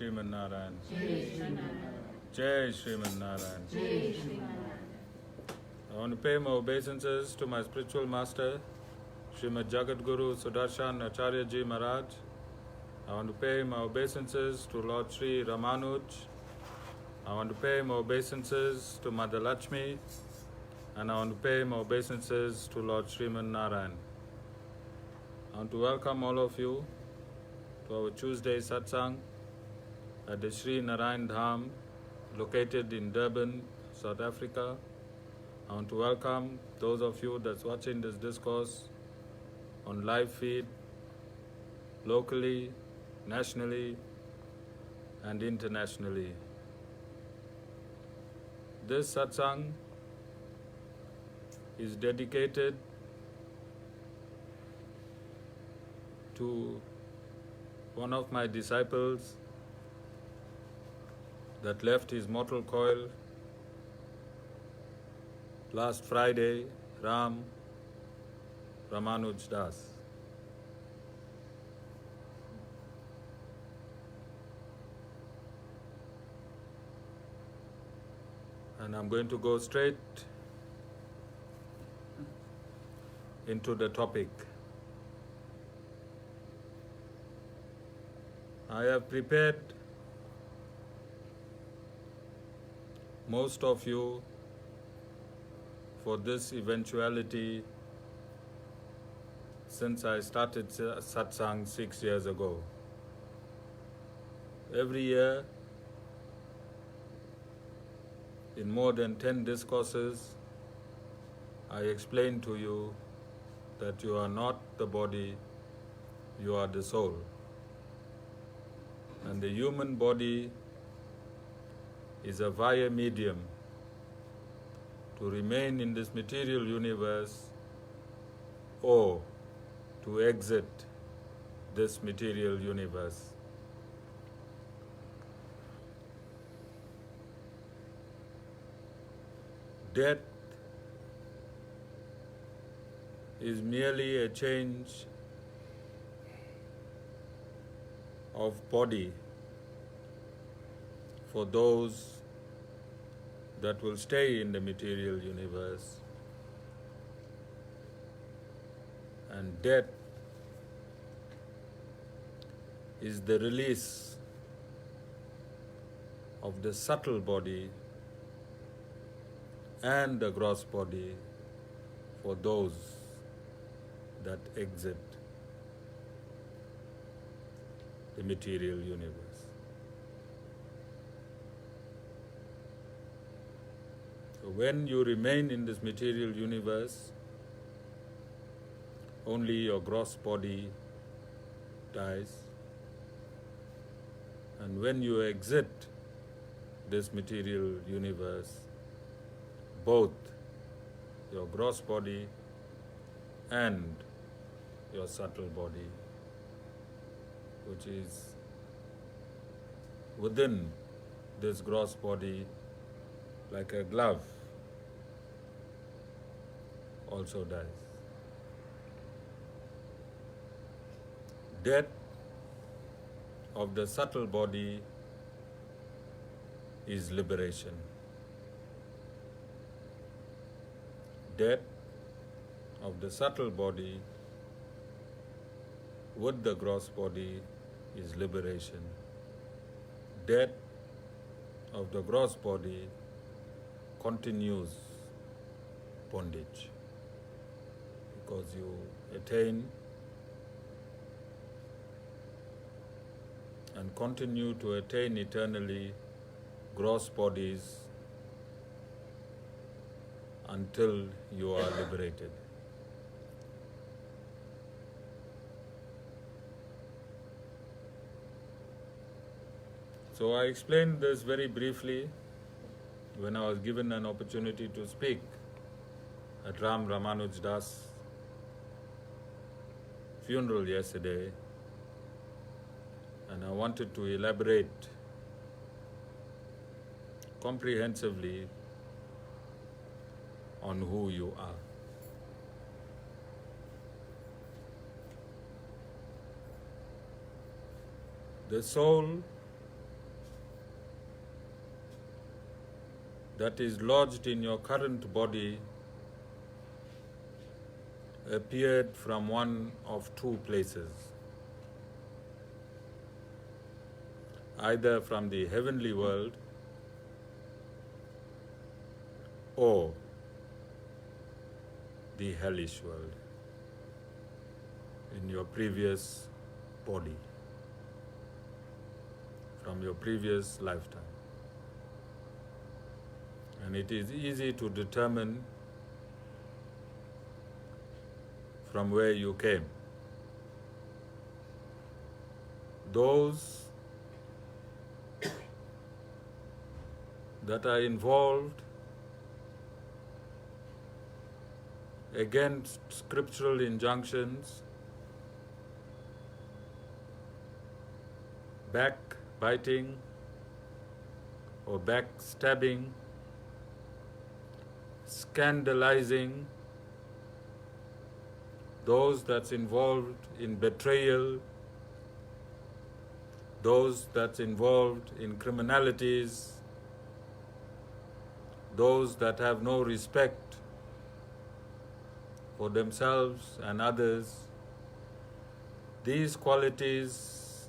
Sriman Narayan. Jai Sriman Narayan. I want to pay my obeisances to my spiritual master, Srimad Jagat Guru Sudarshan Acharyaji Maharaj. I want to pay my obeisances to Lord Sri Ramanuj. I want to pay my obeisances to Mother Lakshmi. And I want to pay my obeisances to Lord Sriman Narayan. I want to welcome all of you to our Tuesday Satsang at the Sri Narayan Dham, located in Durban, South Africa. I want to welcome those of you that's watching this discourse on live feed, locally, nationally, and internationally. This Satsang is dedicated to one of my disciples that left his mortal coil last Friday, Raam Ramanuj Das. And I'm going to go straight into the topic. I have prepared most of you for this eventuality since I started Satsang 6 years ago. Every year, in more than 10 discourses, I explain to you that you are not the body, you are the soul. And the human body is a via medium to remain in this material universe or to exit this material universe. Death is merely a change of body for those that will stay in the material universe, and death is the release of the subtle body and the gross body for those that exit the material universe. So when you remain in this material universe, only your gross body dies, and when you exit this material universe, both your gross body and your subtle body, which is within this gross body like a glove, also dies. Death of the subtle body is liberation. Death of the subtle body with the gross body is liberation. Death of the gross body continues bondage, because you attain and continue to attain eternally gross bodies until you are liberated. So I explained this very briefly when I was given an opportunity to speak at Raam Ramanuj Das' funeral yesterday, and I wanted to elaborate comprehensively on who you are. The soul that is lodged in your current body appeared from one of two places, either from the heavenly world or the hellish world in your previous body, from your previous lifetime. And it is easy to determine from where you came. Those that are involved against scriptural injunctions, backbiting or backstabbing, scandalizing, those that's involved in betrayal, those that's involved in criminalities, those that have no respect for themselves and others. These qualities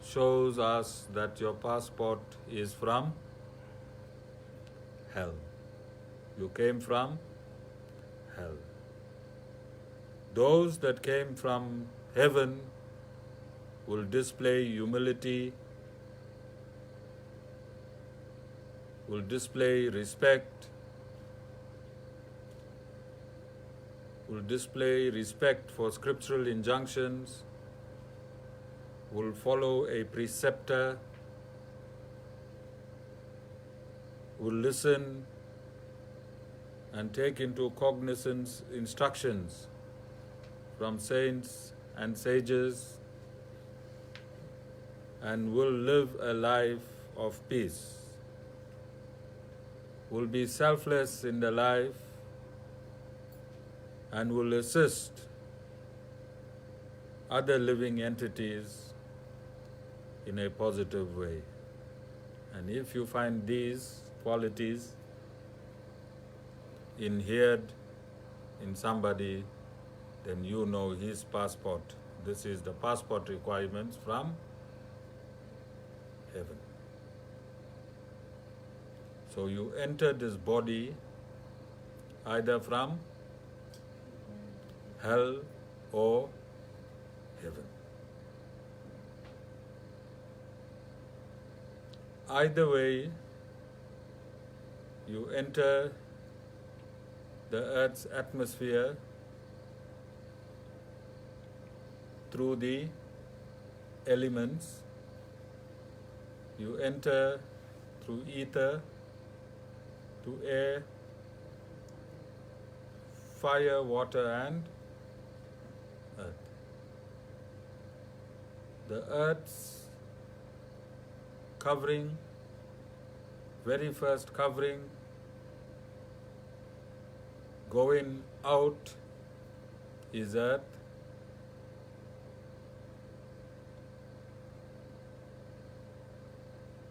shows us that your passport is from hell. You came from hell. Those that came from heaven will display humility, will display respect, will display respect for scriptural injunctions, will follow a preceptor, will listen and take into cognizance instructions from saints and sages, and will live a life of peace, will be selfless in the life, and will assist other living entities in a positive way. And if you find these qualities inhered in somebody, then you know his passport. This is the passport requirements from heaven. So you enter this body either from hell or heaven. Either way, you enter the earth's atmosphere through the elements. You enter through ether, to air, fire, water, and earth. The earth's covering, very first covering, going out is earth.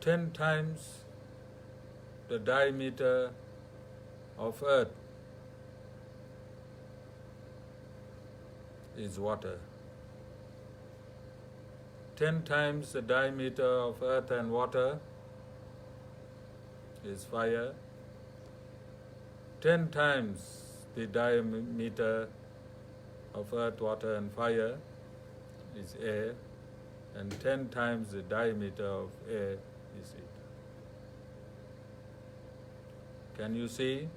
Ten times the diameter of earth is water. 10 times the diameter of earth and water is fire. 10 times the diameter of earth, water and fire is air, and 10 times the diameter of air is ether. Can you see?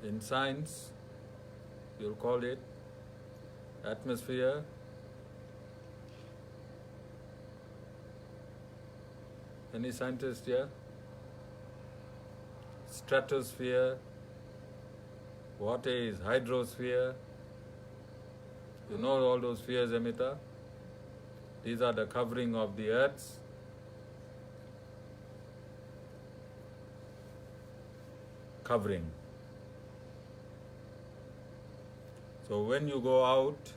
In science, you'll call it atmosphere. Any scientist here? Stratosphere. Water is hydrosphere. You know all those spheres, Amita? These are the covering of the earth's covering. So when you go out,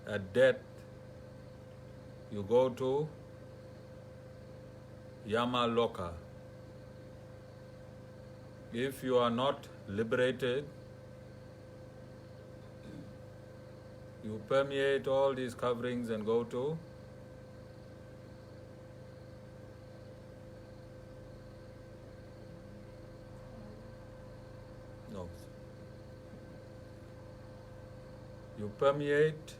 at death, you go to Yama Loka. If you are not liberated, you permeate all these coverings and go to no. You permeate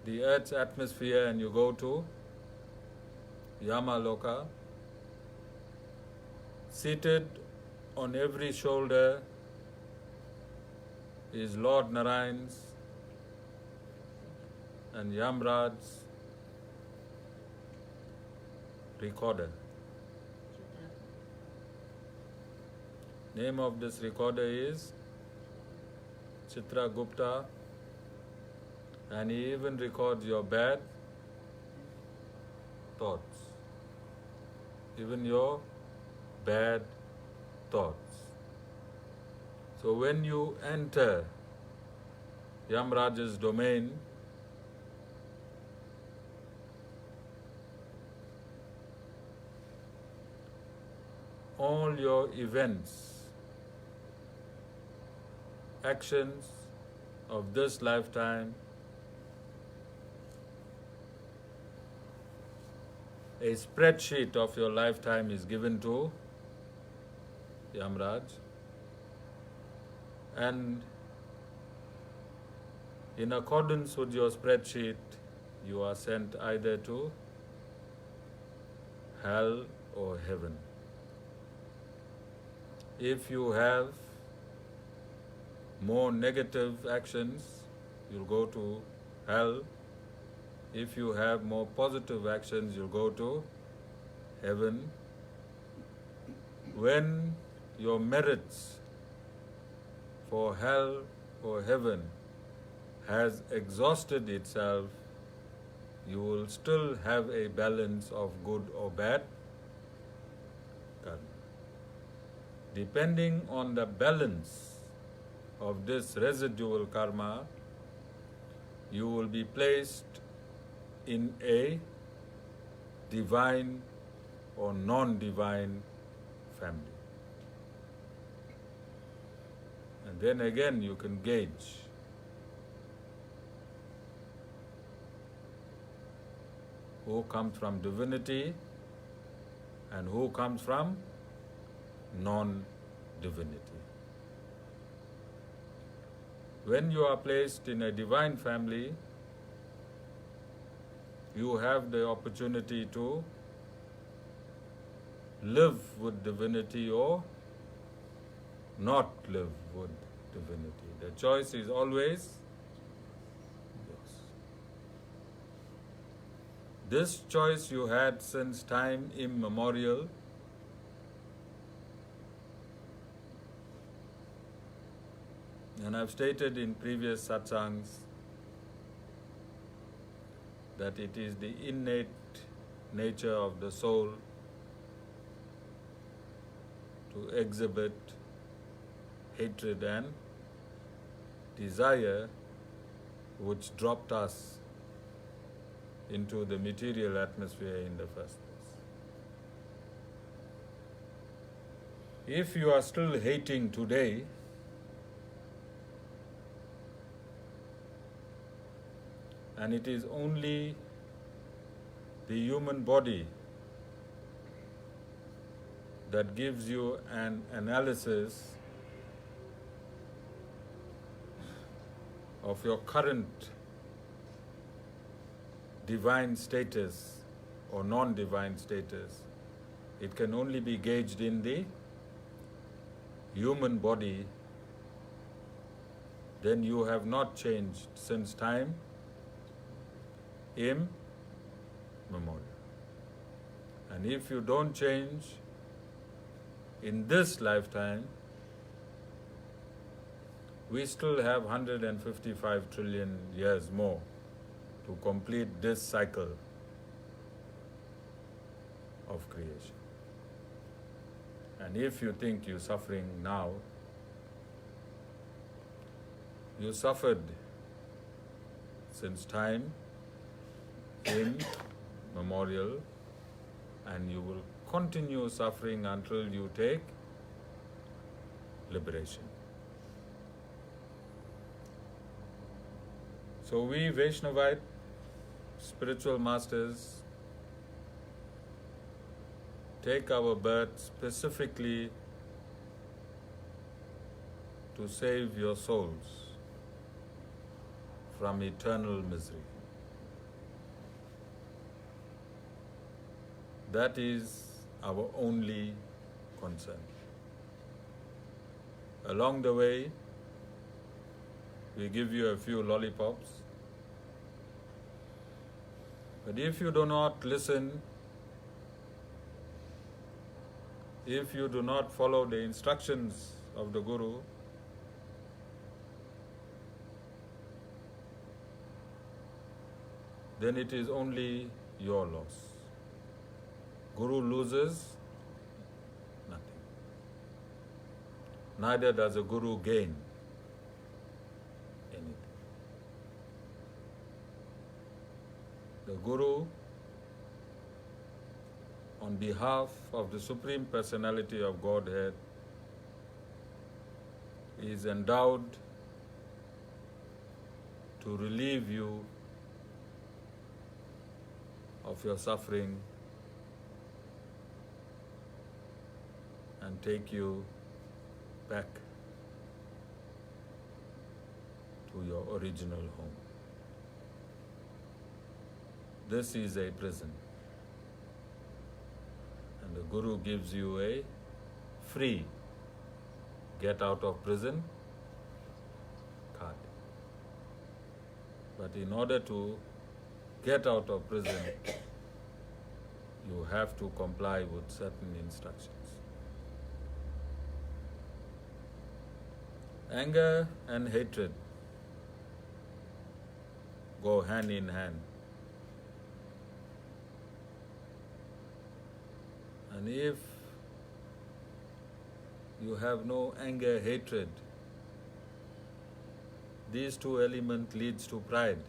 the earth's atmosphere and you go to Yama Loka. Seated on every shoulder is Lord Narayan's and Yamraj's recorder. Name of this recorder is Chitragupta, and he even records your bad thoughts, even your bad thoughts. So when you enter Yamraj's domain, all your events, actions of this lifetime, a spreadsheet of your lifetime is given to Yamraj, and in accordance with your spreadsheet, you are sent either to hell or heaven. If you have more negative actions, you'll go to hell. If you have more positive actions, you'll go to heaven. When your merits for hell or heaven has exhausted itself, you will still have a balance of good or bad karma. Depending on the balance of this residual karma, you will be placed in a divine or non-divine family. And then again you can gauge who comes from divinity and who comes from non-divinity. When you are placed in a divine family, you have the opportunity to live with divinity or not live with divinity. The choice is always yours. This choice you had since time immemorial. And I've stated in previous satsangs that it is the innate nature of the soul to exhibit hatred and desire, which dropped us into the material atmosphere in the first place. If you are still hating today, and it is only the human body that gives you an analysis of your current divine status or non-divine status. It can only be gauged in the human body. Then you have not changed since time immemorial. And if you don't change in this lifetime, we still have 155 trillion years more to complete this cycle of creation. And if you think you're suffering now, you suffered since time immemorial, and you will continue suffering until you take liberation. So we Vaishnavite spiritual masters take our birth specifically to save your souls from eternal misery. That is our only concern. Along the way, we give you a few lollipops. But if you do not listen, if you do not follow the instructions of the Guru, then it is only your loss. Guru loses nothing. Neither does a Guru gain anything. The Guru, on behalf of the Supreme Personality of Godhead, is endowed to relieve you of your suffering and take you back to your original home. This is a prison, and the Guru gives you a free get out of prison card. But in order to get out of prison, you have to comply with certain instructions. Anger and hatred go hand in hand. And if you have no anger, hatred, these two elements leads to pride.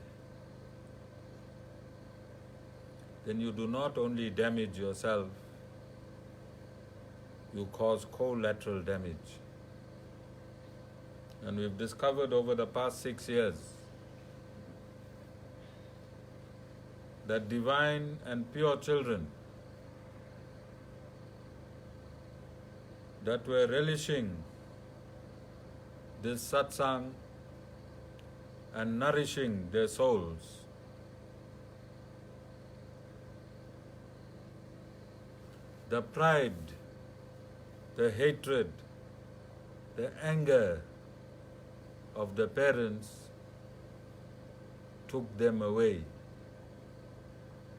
Then you do not only damage yourself, you cause collateral damage. And we've discovered over the past 6 years that divine and pure children that were relishing this satsang and nourishing their souls the pride, the hatred, the anger of the parents took them away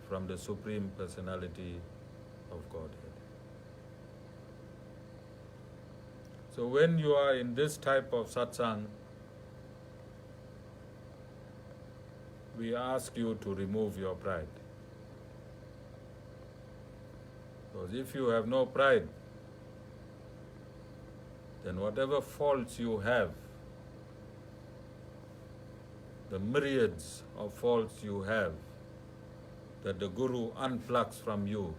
from the Supreme Personality of Godhead. So when you are in this type of satsang, we ask you to remove your pride. Because if you have no pride, then whatever faults you have, the myriads of faults you have, that the Guru unplugs from you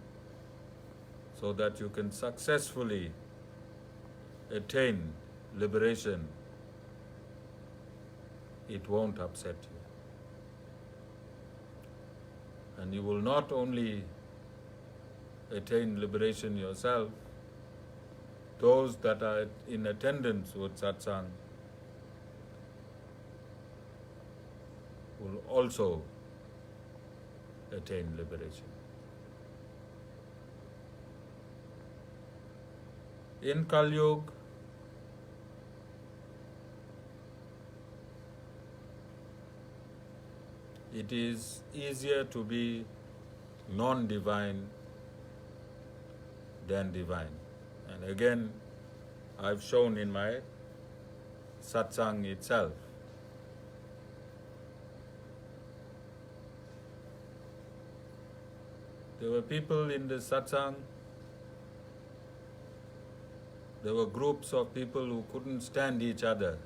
so that you can successfully attain liberation, it won't upset you. And you will not only attain liberation yourself, those that are in attendance with satsang will also attain liberation. In Kali Yuga, it is easier to be non-divine than divine. And again, I've shown in my satsang itself. There were people in the satsang, there were groups of people who couldn't stand each other.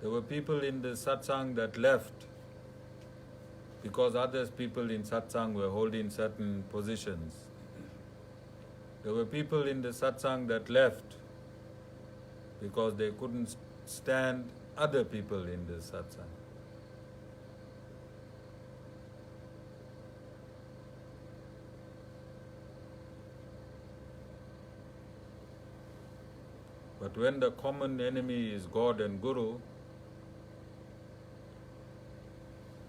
There were people in the satsang that left because other people in satsang were holding certain positions. There were people in the satsang that left because they couldn't stand other people in the satsang. But when the common enemy is God and Guru,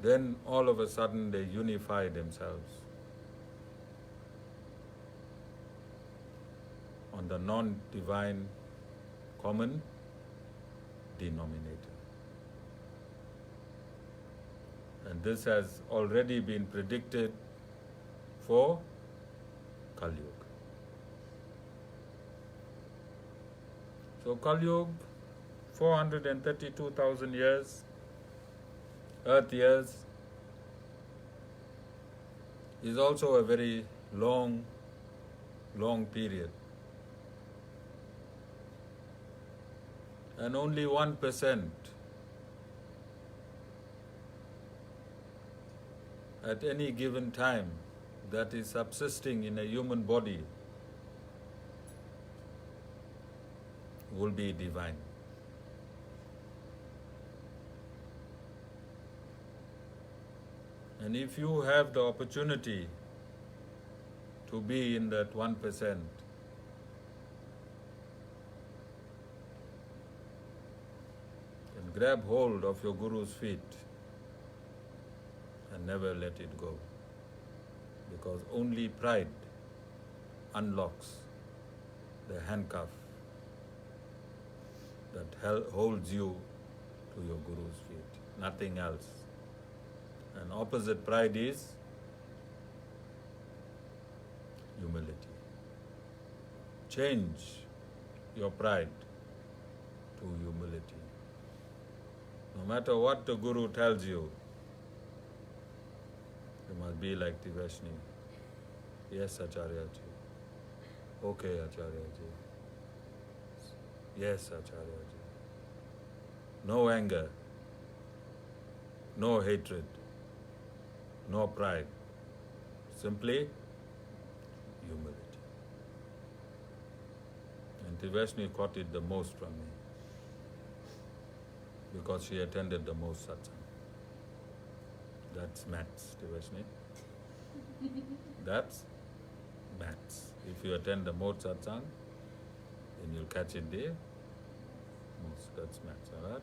then all of a sudden they unify themselves on the non-divine common denominator. And this has already been predicted for Kali Yuga. So Kali Yuga, 432,000 years, Earth years, is also a very long period. And only 1% at any given time that is subsisting in a human body will be divine. And if you have the opportunity to be in that 1%, then grab hold of your Guru's feet and never let it go. Because only pride unlocks the handcuff that holds you to your Guru's feet, nothing else. And opposite pride is humility. Change your pride to humility. No matter what the Guru tells you, you must be like the Vaishnavi. Yes, Acharyaji. Okay, Acharyaji. Yes, Acharyaji. No anger, no hatred, no pride, simply humility. And Vaishnavi caught it the most from me because she attended the most satsang. That's maths, Vaishnavi. That's maths. If you attend the most satsang, then you'll catch it there. Most, that's maths, alright?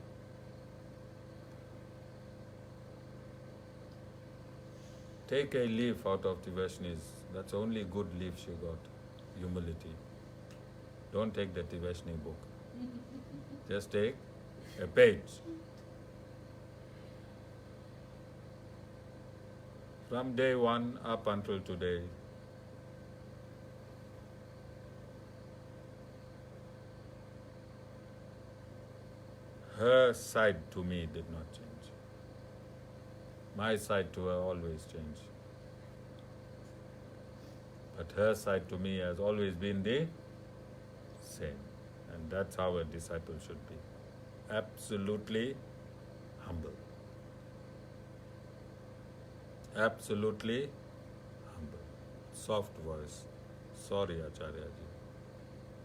Take a leaf out of the Vaishnavis. That's the only good leaf she got. Humility. Don't take the Vaishnavi book. Just take a page. From day one up until today, her side to me did not change. My side to her always changed. But her side to me has always been the same. And that's how a disciple should be. Absolutely humble. Absolutely humble. Soft voice. Sorry, Acharyaji.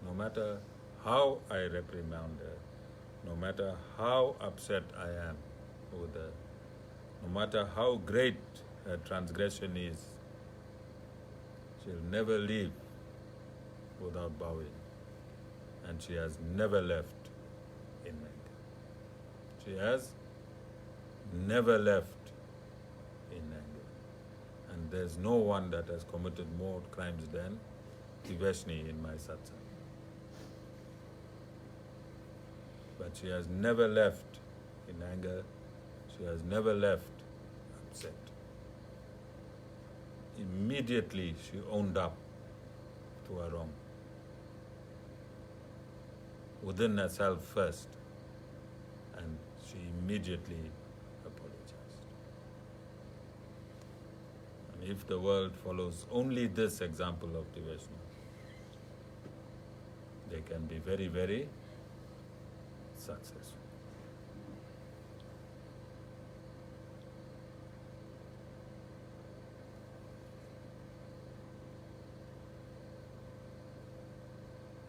No matter how I reprimand her, no matter how upset I am with her, no matter how great her transgression is, she'll never leave without bowing. And she has never left in anger. She has never left in anger. And there's no one that has committed more crimes than Vaishnavi in my satsang. But she has never left in anger. She has never left upset. Immediately she owned up to her wrong. Within herself first. And she immediately apologized. And if the world follows only this example of devotion, they can be very, very successful.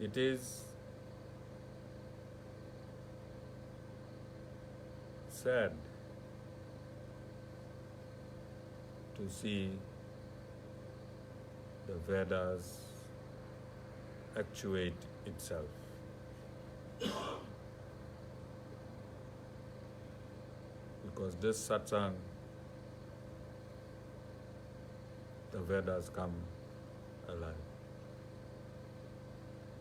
It is sad to see the Vedas actuate itself. Because this satsang, the Vedas come alive.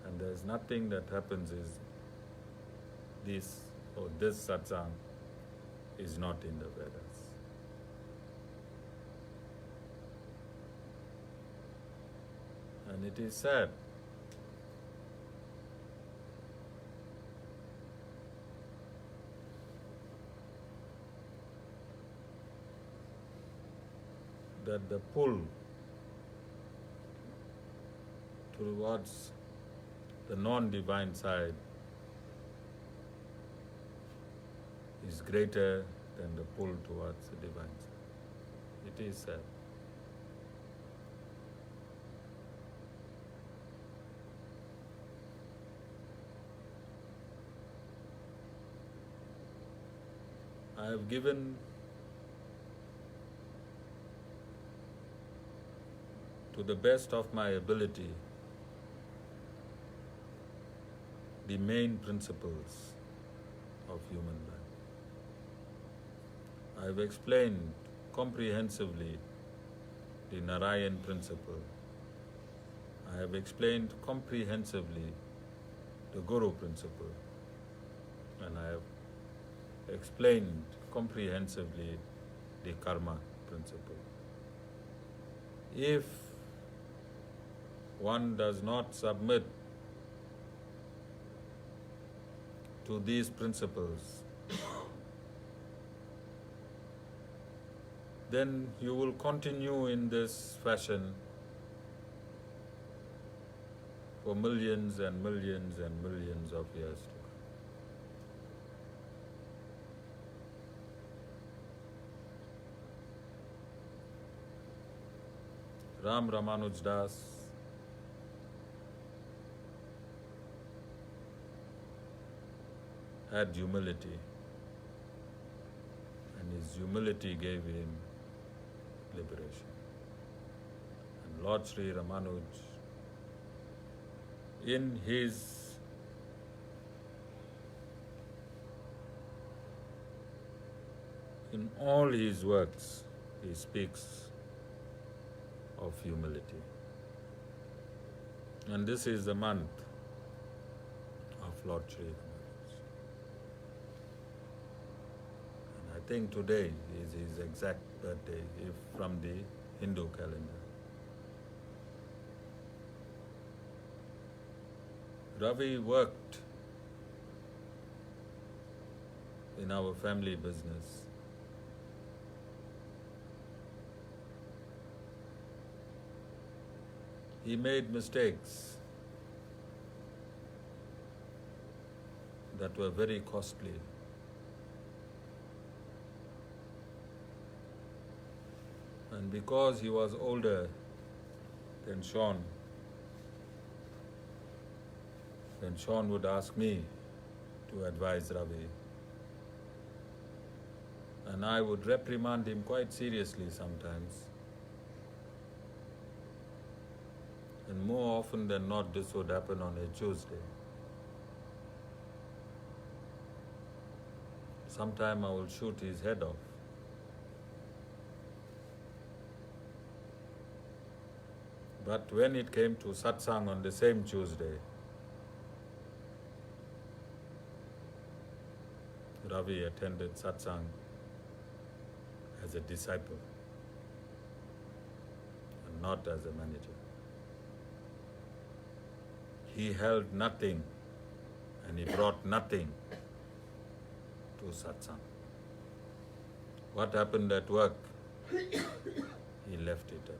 And there is nothing that happens is this or this satsang is not in the Vedas. And it is sad. That the pull towards the non-divine side is greater than the pull towards the divine side. It is sad. I have given to the best of my ability the main principles of human life. I have explained comprehensively the Narayan principle. I have explained comprehensively the Guru principle. And I have explained comprehensively the karma principle. If one does not submit to these principles, then you will continue in this fashion for millions and millions and millions of years to come. Raam Ramanuj Das had humility, and his humility gave him liberation. And Lord Sri Ramanuj, in all his works, he speaks of humility. And this is the month of Lord Sri Ramanuj. And I think today is his exact birthday, if from the Hindu calendar. Ravi worked in our family business. He made mistakes that were very costly. And because he was older than Sean, then Sean would ask me to advise Ravi. And I would reprimand him quite seriously sometimes. And more often than not, this would happen on a Tuesday. Sometime I will shoot his head off. But when it came to Satsang on the same Tuesday, Ravi attended Satsang as a disciple and not as a manager. He held nothing and he brought nothing to Satsang. What happened at work? He left it at work.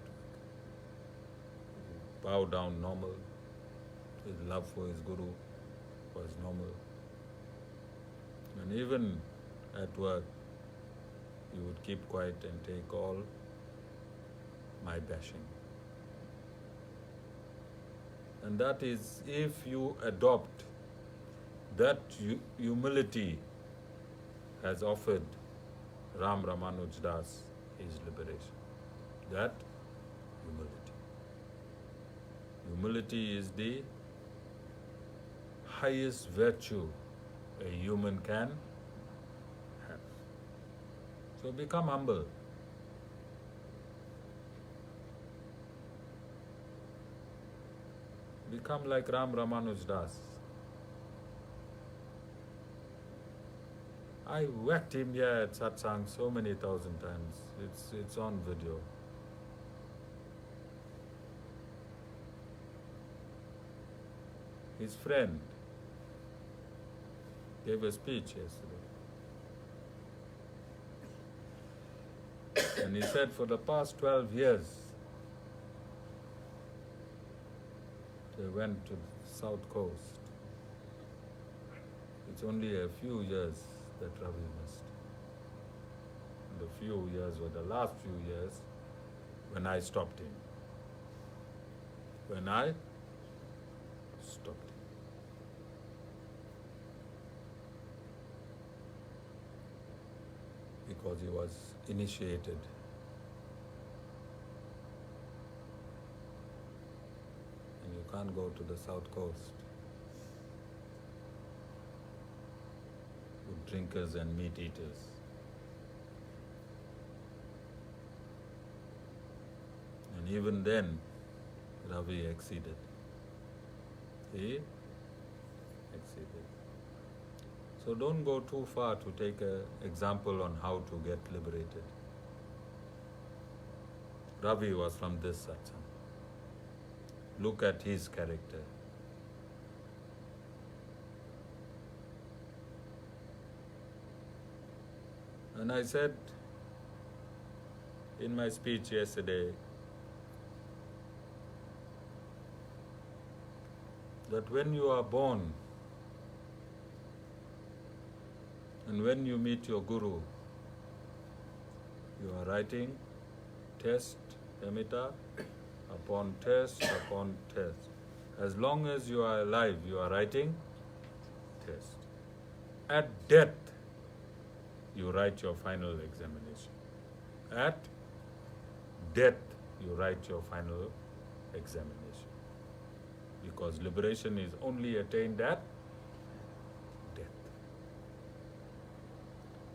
He bowed down normal. His love for his Guru was normal. And even at work, he would keep quiet and take all my bashing. And that is, if you adopt that humility has offered Raam Ramanuj Das his liberation. That humility. Humility is the highest virtue a human can have. So become humble. Become like Raam Ramanuj Das. I whacked him here at Satsang so many thousand times. It's on video. His friend gave a speech yesterday. And he said for the past 12 years, they went to the South Coast. It's only a few years that Ravi missed. The few years were the last few years when I stopped him. When I stopped him. Because he was initiated. And you can't go to the South Coast with drinkers and meat eaters. And even then, Ravi exceeded. He exceeded. So don't go too far to take an example on how to get liberated. Ravi was from this satsang. Look at his character. And I said in my speech yesterday that when you are born and when you meet your Guru, you are writing test, amita, upon test, upon test. As long as you are alive, you are writing test. At death, you write your final examination. At death, you write your final examination. Because liberation is only attained at death.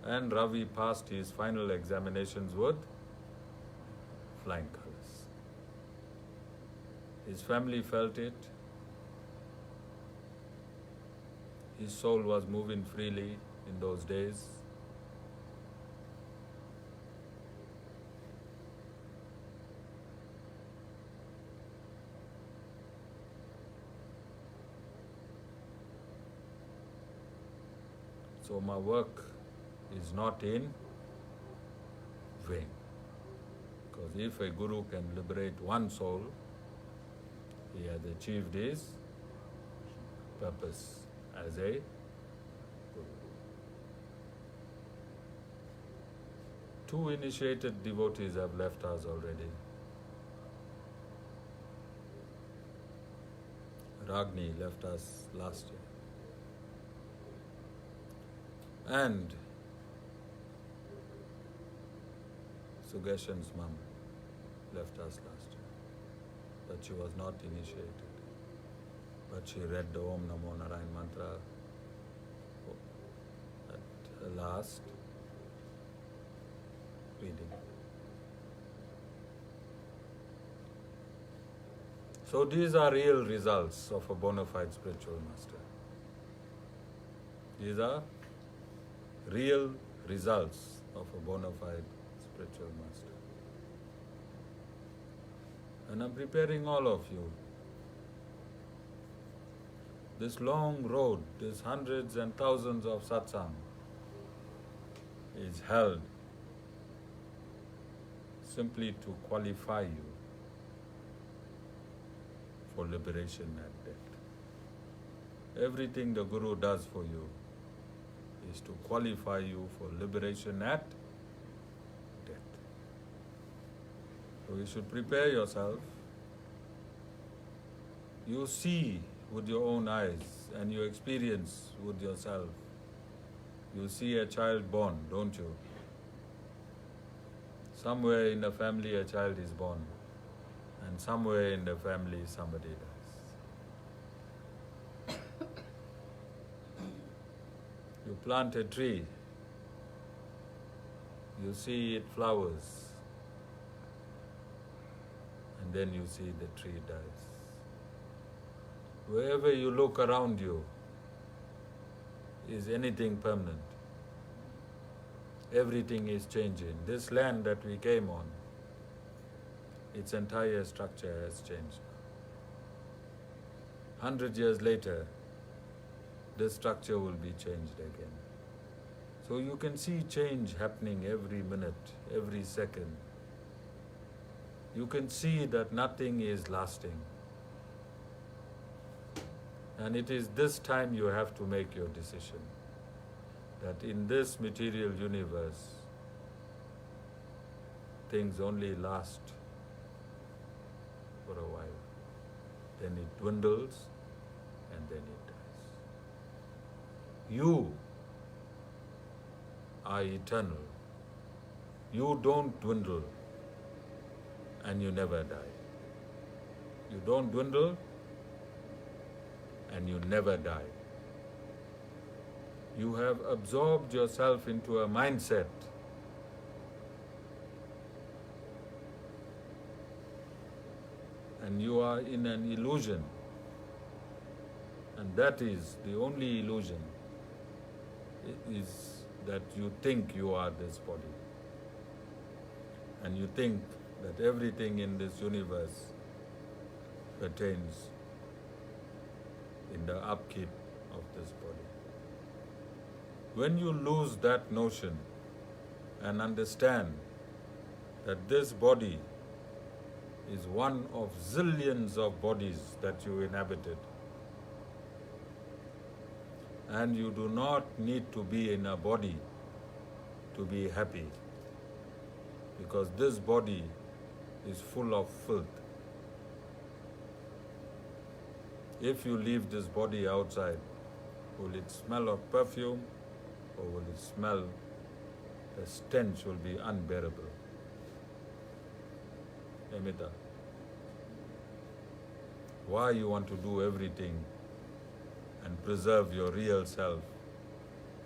And Ravi passed his final examinations with flying colors. His family felt it. His soul was moving freely in those days. So my work is not in vain. Because if a guru can liberate one soul, he has achieved his purpose as a guru. 2 initiated devotees have left us already. Ragni left us last year. And Sudarshan's mom left us last year. But she was not initiated. But she read the Om Namo Narayan mantra at her last reading. So these are real results of a bona fide spiritual master. These are real results of a bona fide spiritual master. And I'm preparing all of you. This long road, these hundreds and thousands of satsang is held simply to qualify you for liberation at death. Everything the Guru does for you is to qualify you for liberation at death. So you should prepare yourself You see with your own eyes and you experience with yourself. You see a child born, don't you? Somewhere in the family a child is born, and somewhere in the family somebody dies. You plant a tree, you see it flowers, and then you see the tree dies. Wherever you look around you, is anything permanent? Everything is changing. This land that we came on, its entire structure has changed. 100 years later, this structure will be changed again. So you can see change happening every minute, every second. You can see that nothing is lasting. And it is this time you have to make your decision, that in this material universe, things only last for a while. Then it dwindles and then it dies. You are eternal. You don't dwindle and you never die. You don't dwindle and you never die. You have absorbed yourself into a mindset and you are in an illusion, and that is the only illusion, is that you think you are this body, and you think that everything in this universe pertains in the upkeep of this body. When you lose that notion and understand that this body is one of zillions of bodies that you inhabited, and you do not need to be in a body to be happy, because this body is full of filth. If you leave this body outside, will it smell of perfume, or will it smell, the stench will be unbearable? Amita, why you want to do everything and preserve your real self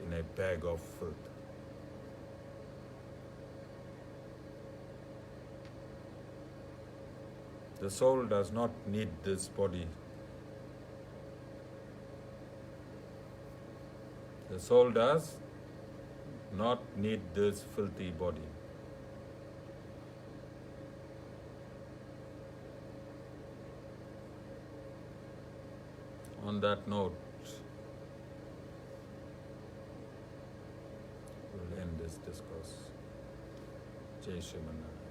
in a bag of filth? The soul does not need this body. The soul does not need this filthy body. On that note, we'll end this discourse. Jai Shri Narayan.